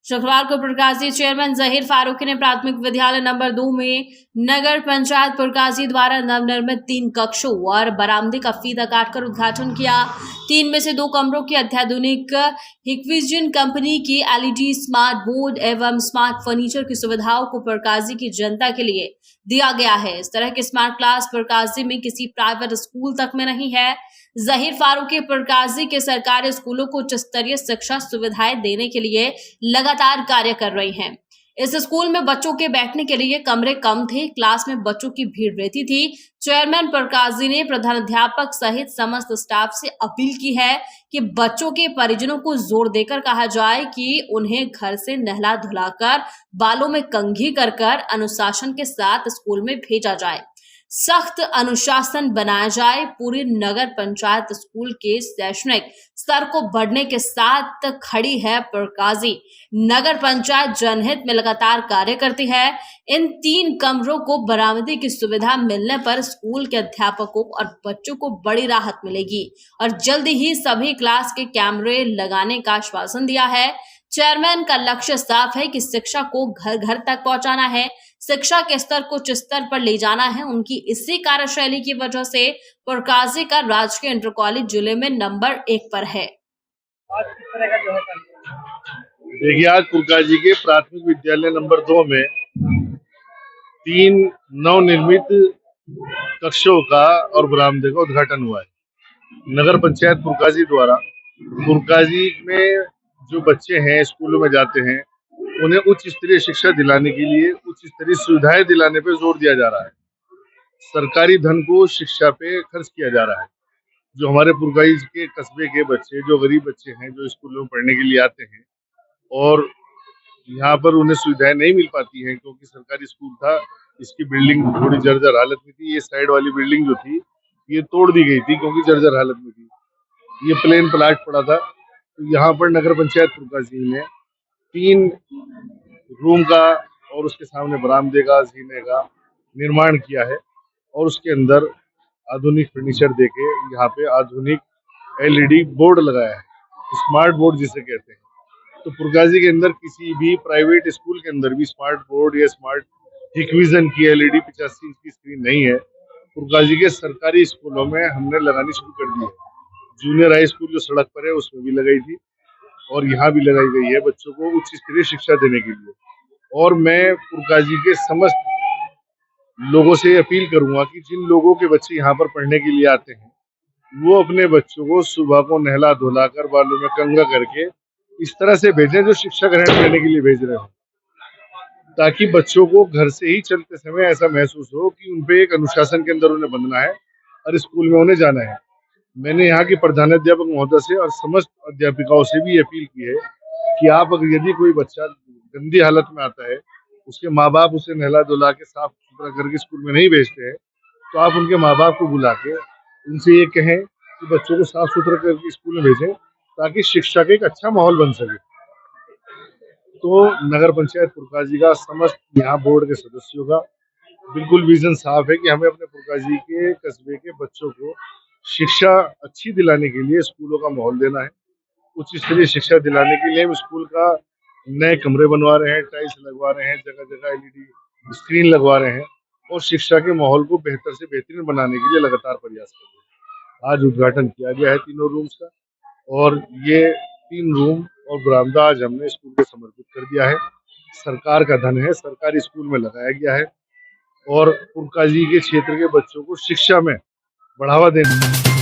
शुक्रवार को पुरकाजी चेयरमैन जहीर फारूकी ने प्राथमिक विद्यालय नंबर 2 में नगर पंचायत पुरकाजी द्वारा नवनिर्मित 3 कक्षों और बरामदे का फीता काटकर उद्घाटन किया। 3 में से 2 कमरों की अत्याधुनिक हिक्विजन कंपनी की एलईडी स्मार्ट बोर्ड एवं स्मार्ट फर्नीचर की सुविधाओं को पुरकाजी की जनता के लिए दिया गया है। इस तरह के स्मार्ट क्लास पुरकाजी में किसी प्राइवेट स्कूल तक में नहीं है। जहीर फारूकी पुरकाजी के सरकारी स्कूलों को उच्च स्तरीय शिक्षा सुविधाएं देने के लिए लगातार कार्य कर रही हैं। इस स्कूल में बच्चों के बैठने के लिए कमरे कम थे, क्लास में बच्चों की भीड़ रहती थी। चेयरमैन पुरकाजी ने प्रधानाध्यापक सहित समस्त स्टाफ से अपील की है कि बच्चों के परिजनों को जोर देकर कहा जाए कि उन्हें घर से नहला धुलाकर बालों में कंघी कर अनुशासन के साथ स्कूल में भेजा जाए। सख्त अनुशासन बनाया जाए। पूरी नगर पंचायत स्कूल के शैक्षणिक स्तर को बढ़ने के साथ खड़ी है पुरकाजी। नगर पंचायत जनहित में लगातार कार्य करती है। इन 3 कमरों को बरामदे की सुविधा मिलने पर स्कूल के अध्यापकों और बच्चों को बड़ी राहत मिलेगी और जल्द ही सभी क्लास के कैमरे लगाने का आश्वासन दिया है। चेयरमैन का लक्ष्य साफ है कि शिक्षा को घर घर तक पहुंचाना है, शिक्षा के स्तर को उच्च स्तर पर ले जाना है। उनकी इसी कार्यशैली की वजह से पुरकाजी का राजकीय इंटर कॉलेज जिले में नंबर 1 पर है। आज किस तरह का जो है देखिए, आज पुरकाजी के प्राथमिक विद्यालय नंबर 2 में 3 नवनिर्मित कक्षों का और बरामदे का उद्घाटन हुआ है। नगर पंचायत पुरकाजी द्वारा पुरकाजी में जो बच्चे हैं स्कूलों में जाते हैं उन्हें उच्च स्तरीय शिक्षा दिलाने के लिए उच्च स्तरीय सुविधाएं दिलाने पे जोर दिया जा रहा है। सरकारी धन को शिक्षा पे खर्च किया जा रहा है। जो हमारे पुरकाजी के कस्बे के बच्चे, जो गरीब बच्चे हैं, जो स्कूलों में पढ़ने के लिए आते हैं और यहाँ पर उन्हें सुविधाएं नहीं मिल पाती हैं क्योंकि सरकारी स्कूल था, इसकी बिल्डिंग थोड़ी जर्जर हालत में थी। ये साइड वाली बिल्डिंग जो थी ये तोड़ दी गई थी क्योंकि जर्जर हालत में थी। ये प्लेन प्लाट पड़ा था। तो यहाँ पर नगर पंचायत पुरकाजी ने 3 रूम का और उसके सामने बरामदे का, जीने का निर्माण किया है और उसके अंदर आधुनिक फर्नीचर देके यहाँ पे आधुनिक एलईडी बोर्ड लगाया है, स्मार्ट बोर्ड जिसे कहते हैं। तो पुरकाजी के अंदर किसी भी प्राइवेट स्कूल के अंदर भी स्मार्ट बोर्ड या स्मार्ट हिक्विजन की एलईडी 85 इंच की स्क्रीन नहीं है। पुरकाजी के सरकारी स्कूलों में हमने लगानी शुरू कर दी है। जूनियर हाई स्कूल जो सड़क पर है उसमें भी लगाई थी और यहाँ भी लगाई गई है बच्चों को उच्च स्तरीय शिक्षा देने के लिए। और मैं पुरकाजी के समस्त लोगों से अपील करूंगा कि जिन लोगों के बच्चे यहाँ पर पढ़ने के लिए आते हैं वो अपने बच्चों को सुबह को नहला धुला कर बालों में कंघा करके इस तरह से भेजें जो शिक्षा ग्रहण करने के लिए भेज रहे हो, ताकि बच्चों को घर से ही चलते समय ऐसा महसूस हो कि उनपे एक अनुशासन के अंदर उन्हें बंधना है और स्कूल में उन्हें जाना है। मैंने यहाँ की प्रधानाध्यापक महोदय से और समस्त अध्यापिकाओं से भी अपील की है कि आप अगर यदि कोई बच्चा गंदी हालत में आता है, उसके माँ बाप उसे नहला धुला के साफ सुथरा करके स्कूल में नहीं भेजते हैं, तो आप उनके माँ बाप को बुला के उनसे ये कहें कि बच्चों को साफ सुथरा करके स्कूल में भेजें ताकि शिक्षा का एक अच्छा माहौल बन सके। तो नगर पंचायत पुरकाजी का समस्त यहाँ बोर्ड के सदस्यों का बिल्कुल विजन साफ है कि हमें अपने पुरकाजी के कस्बे के बच्चों को शिक्षा अच्छी दिलाने के लिए स्कूलों का माहौल देना है। उच्च स्तरीय शिक्षा दिलाने के लिए हम स्कूल का नए कमरे बनवा रहे हैं, टाइल्स लगवा रहे हैं, जगह जगह एलईडी स्क्रीन लगवा रहे हैं और शिक्षा के माहौल को बेहतर से बेहतरीन बनाने के लिए लगातार प्रयास कर रहे हैं। आज उद्घाटन किया गया है 3 रूम्स का और ये 3 रूम और बरामदा आज हमने स्कूल को समर्पित कर दिया है। सरकार का धन है, सरकारी स्कूल में लगाया गया है और पुरकाजी के क्षेत्र के बच्चों को शिक्षा में बढ़ावा देना।